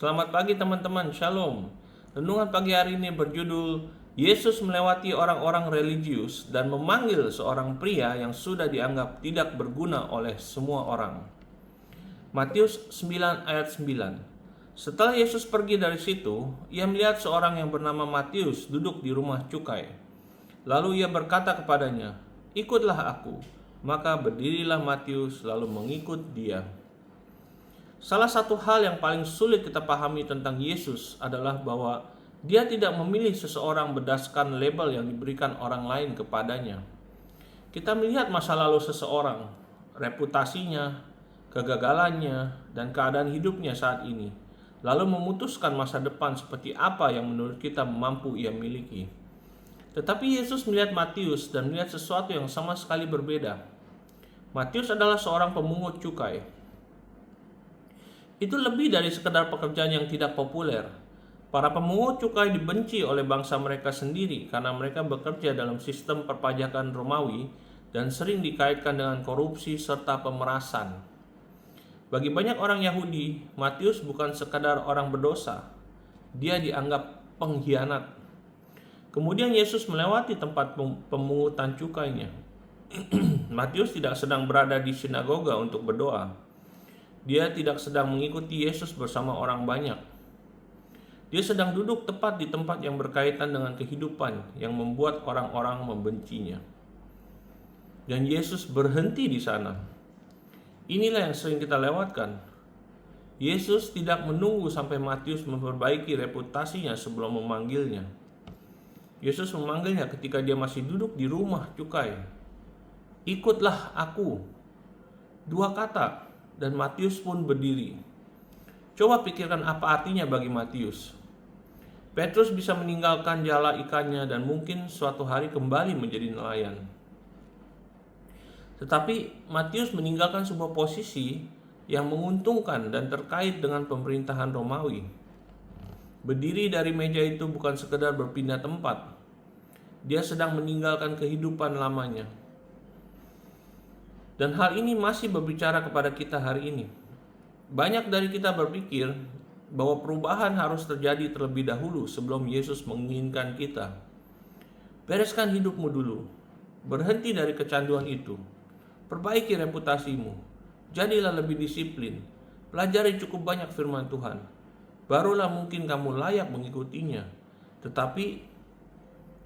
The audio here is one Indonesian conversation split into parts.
Selamat pagi teman-teman, Shalom. Renungan pagi hari ini berjudul Yesus melewati orang-orang religius dan memanggil seorang pria yang sudah dianggap tidak berguna oleh semua orang. Matius 9 ayat 9. Setelah Yesus pergi dari situ, ia melihat seorang yang bernama Matius duduk di rumah cukai. Lalu ia berkata kepadanya, "Ikutlah aku." Maka berdirilah Matius lalu mengikut dia. Salah satu hal yang paling sulit kita pahami tentang Yesus adalah bahwa dia tidak memilih seseorang berdasarkan label yang diberikan orang lain kepadanya. Kita melihat masa lalu seseorang, reputasinya, kegagalannya, dan keadaan hidupnya saat ini, lalu memutuskan masa depan seperti apa yang menurut kita mampu ia miliki. Tetapi Yesus melihat Matius dan melihat sesuatu yang sama sekali berbeda. Matius adalah seorang pemungut cukai. Itu lebih dari sekedar pekerjaan yang tidak populer. Para pemungut cukai dibenci oleh bangsa mereka sendiri karena mereka bekerja dalam sistem perpajakan Romawi dan sering dikaitkan dengan korupsi serta pemerasan. Bagi banyak orang Yahudi, Matius bukan sekadar orang berdosa. Dia dianggap pengkhianat. Kemudian Yesus melewati tempat pemungutan cukainya. Matius tidak sedang berada di sinagoga untuk berdoa. Dia tidak sedang mengikuti Yesus bersama orang banyak. Dia sedang duduk tepat di tempat yang berkaitan dengan kehidupan yang membuat orang-orang membencinya. Dan Yesus berhenti di sana. Inilah yang sering kita lewatkan. Yesus tidak menunggu sampai Matius memperbaiki reputasinya sebelum memanggilnya. Yesus memanggilnya ketika dia masih duduk di rumah cukai. "Ikutlah aku." Dua kata. Dan Matius pun berdiri. Coba pikirkan apa artinya bagi Matius. Petrus bisa meninggalkan jala ikannya dan mungkin suatu hari kembali menjadi nelayan. Tetapi Matius meninggalkan sebuah posisi yang menguntungkan dan terkait dengan pemerintahan Romawi. Berdiri dari meja itu bukan sekedar berpindah tempat. Dia sedang meninggalkan kehidupan lamanya. Dan hal ini masih berbicara kepada kita hari ini. Banyak dari kita berpikir bahwa perubahan harus terjadi terlebih dahulu sebelum Yesus menginginkan kita. Bereskan hidupmu dulu. Berhenti dari kecanduan itu. Perbaiki reputasimu. Jadilah lebih disiplin. Pelajari cukup banyak firman Tuhan. Barulah mungkin kamu layak mengikutinya. Tetapi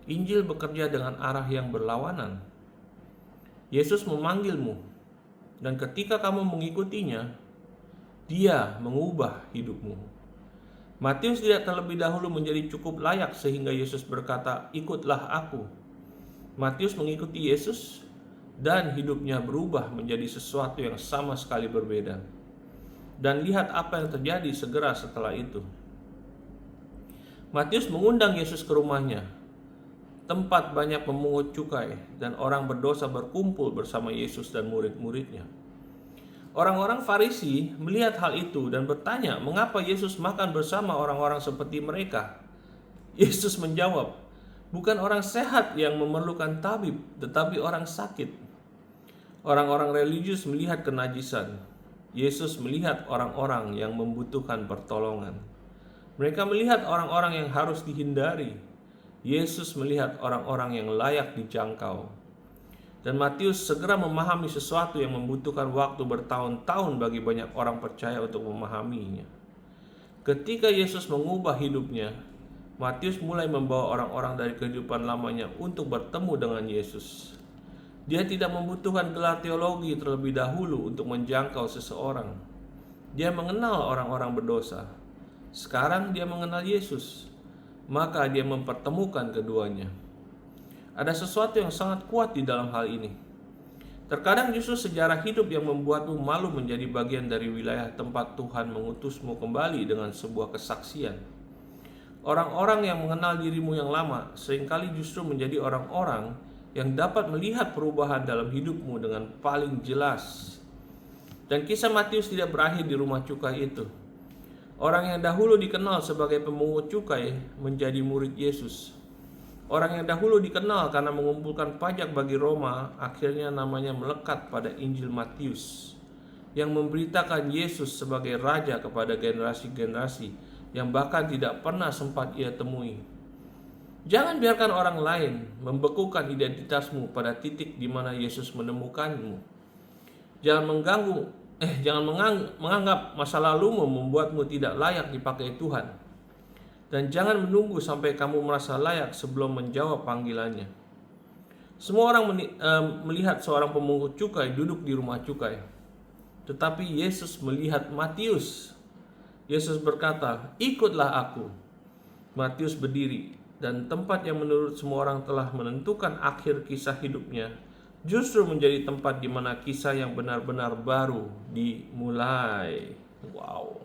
Injil bekerja dengan arah yang berlawanan. Yesus memanggilmu, dan ketika kamu mengikutinya, Dia mengubah hidupmu. Matius tidak terlebih dahulu menjadi cukup layak sehingga Yesus berkata, "Ikutlah aku." Matius mengikuti Yesus dan hidupnya berubah menjadi sesuatu yang sama sekali berbeda. Dan lihat apa yang terjadi segera setelah itu. Matius mengundang Yesus ke rumahnya, tempat banyak pemungut cukai dan orang berdosa berkumpul bersama Yesus dan murid-muridnya. Orang-orang Farisi melihat hal itu dan bertanya, mengapa Yesus makan bersama orang-orang seperti mereka? Yesus menjawab, bukan orang sehat yang memerlukan tabib, tetapi orang sakit. Orang-orang religius melihat kenajisan. Yesus melihat orang-orang yang membutuhkan pertolongan. Mereka melihat orang-orang yang harus dihindari. Yesus melihat orang-orang yang layak dijangkau. Dan Matius segera memahami sesuatu yang membutuhkan waktu bertahun-tahun bagi banyak orang percaya untuk memahaminya. Ketika Yesus mengubah hidupnya, Matius mulai membawa orang-orang dari kehidupan lamanya untuk bertemu dengan Yesus. Dia tidak membutuhkan gelar teologi terlebih dahulu untuk menjangkau seseorang. Dia mengenal orang-orang berdosa. Sekarang dia mengenal Yesus. Maka dia mempertemukan keduanya. Ada sesuatu yang sangat kuat di dalam hal ini. Terkadang justru sejarah hidup yang membuatmu malu menjadi bagian dari wilayah tempat Tuhan mengutusmu kembali dengan sebuah kesaksian. Orang-orang yang mengenal dirimu yang lama seringkali justru menjadi orang-orang yang dapat melihat perubahan dalam hidupmu dengan paling jelas. Dan kisah Matius tidak berakhir di rumah cukai itu. Orang yang dahulu dikenal sebagai pemungut cukai menjadi murid Yesus. Orang yang dahulu dikenal karena mengumpulkan pajak bagi Roma, akhirnya namanya melekat pada Injil Matius. yang memberitakan Yesus sebagai Raja kepada generasi-generasi yang bahkan tidak pernah sempat ia temui. Jangan biarkan orang lain membekukan identitasmu pada titik di mana Yesus menemukanmu. Jangan menganggap masa lalumu membuatmu tidak layak dipakai Tuhan. Dan jangan menunggu sampai kamu merasa layak sebelum menjawab panggilannya. Semua orang melihat seorang pemungut cukai duduk di rumah cukai. Tetapi Yesus melihat Matius. Yesus berkata, "Ikutlah aku." Matius berdiri, dan tempat yang menurut semua orang telah menentukan akhir kisah hidupnya justru menjadi tempat di mana kisah yang benar-benar baru dimulai. Wow.